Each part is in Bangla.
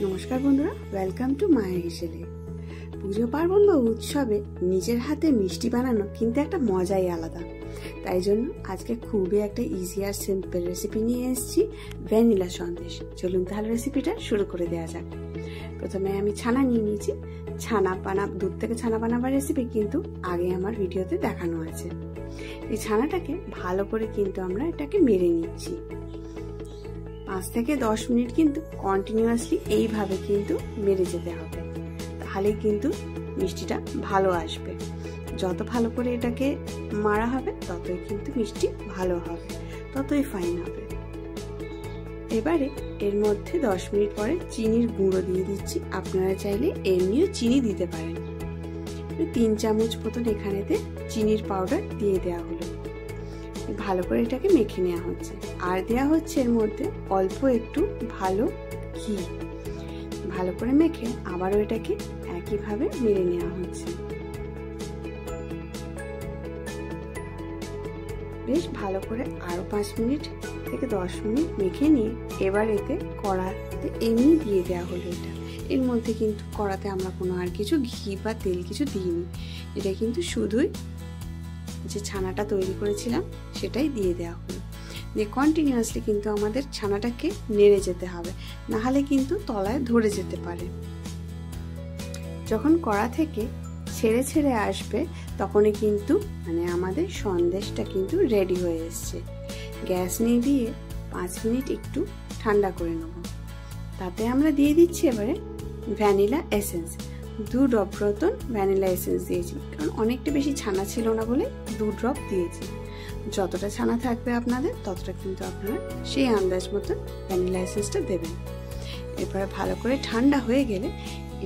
নমস্কার বন্ধুরা, ওয়েলকাম টু মায়ের হেসেলে। পুজো পার্বণ বা উৎসবে নিজের হাতে মিষ্টি বানানো কিন্তু একটা মজাই আলাদা। তাই জন্য আজকে খুবই একটা ইজি আর সিম্পল রেসিপি নিয়ে এসেছি, ভ্যানিলা সন্দেশ। চলুন তাহলে রেসিপিটা শুরু করে দেওয়া যাক। প্রথমে আমি ছানা নিয়ে নিয়েছি। দুধ থেকে ছানা বানাবার রেসিপি কিন্তু আগে আমার ভিডিওতে দেখানো আছে। এই ছানাটাকে ভালো করে কিন্তু আমরা এটাকে মেরে নিচ্ছি। 5 থেকে 10 মিনিট কিন্তু কন্টিনিউয়াসলি এইভাবে কিন্তু মেরে যেতে হবে, তাহলেই কিন্তু মিষ্টিটা ভালো আসবে। যত ভালো করে এটাকে মারা হবে ততই কিন্তু মিষ্টি ভালো হবে, ততই ফাইন হবে। এবারে এর মধ্যে 10 মিনিট পরে চিনির গুঁড়ো দিয়ে দিচ্ছি। আপনারা চাইলে এমনিও চিনি দিতে পারেন। 3 চামচ মতন এখানেতে চিনির পাউডার দিয়ে দেওয়া হলো। ভালো করে এটাকে মেখে নেওয়া হচ্ছে, আর দেওয়া হচ্ছে এর মধ্যে অল্প একটু ভালো ঘি। ভালো করে মেখে আবারও এটাকে একইভাবে মেরে নেওয়া হচ্ছে। বেশ ভালো করে আরো 5 মিনিট থেকে 10 মিনিট মেখে নিয়ে এবার এতে কড়াতে এমনি দিয়ে দেওয়া হলো। এর মধ্যে কিন্তু কড়াতে আমরা কোনো আর কিছু ঘি বা তেল কিছু দিইনি। এটা কিন্তু শুধুই যে ছানাটা তৈরি করেছিলাম সেটাই দিয়ে দেওয়া হলো। দিয়ে কন্টিনিউয়াসলি কিন্তু আমাদের ছানাটাকে নেড়ে যেতে হবে, না হলে কিন্তু তলায় ধরে যেতে পারে। যখন কড়া থেকে ছেড়ে ছেড়ে আসবে তখনই কিন্তু আমাদের সন্দেশটা কিন্তু রেডি হয়ে এসছে। গ্যাস নিয়ে দিয়ে 5 মিনিট একটু ঠান্ডা করে নেব। তাতে আমরা দিয়ে দিচ্ছি এবারে ভ্যানিলা এসেন্স। 2 ড্রপ মতন ভ্যানিলা এসেন্স দিয়েছি, কারণ অনেকটা বেশি ছানা ছিল না বলে 2 ড্রপ দিয়েছি। যতটা ছানা থাকবে আপনাদের ততটা কিন্তু আপনারা সেই আন্দাজ মতন ভ্যানিলা এসেন্সটা দেবেন। এরপরে ভালো করে ঠান্ডা হয়ে গেলে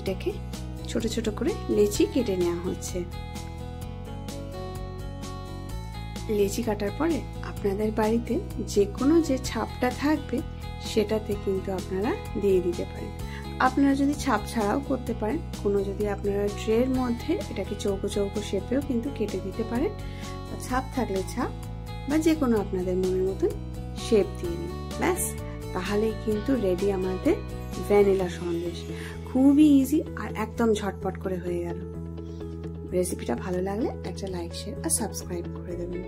এটাকে ছোট ছোট করে লেচি কেটে নেওয়া হচ্ছে। লেচি কাটার পরে আপনাদের বাড়িতে যে কোনো যে ছাপটা থাকবে সেটাতে কিন্তু আপনারা দিয়ে দিতে পারেন। আপনারা যদি ছাপ ছাড়াও করতে পারেন, কোনো যদি আপনারা ট্রের মধ্যে এটাকে চৌকো চৌকো শেপেও কিন্তু কেটে দিতে পারেন। ছাপ থাকলে ছাপ বা যে কোনো আপনাদের মনের মতন শেপ দিয়ে নিন, ব্যাস তাহলেই কিন্তু রেডি আমাদের ভ্যানিলা সন্দেশ। খুবই ইজি আর একদম ঝটপট করে হয়ে গেল। রেসিপিটা ভালো লাগলে একটা লাইক, শেয়ার আর সাবস্ক্রাইব করে দেবেন।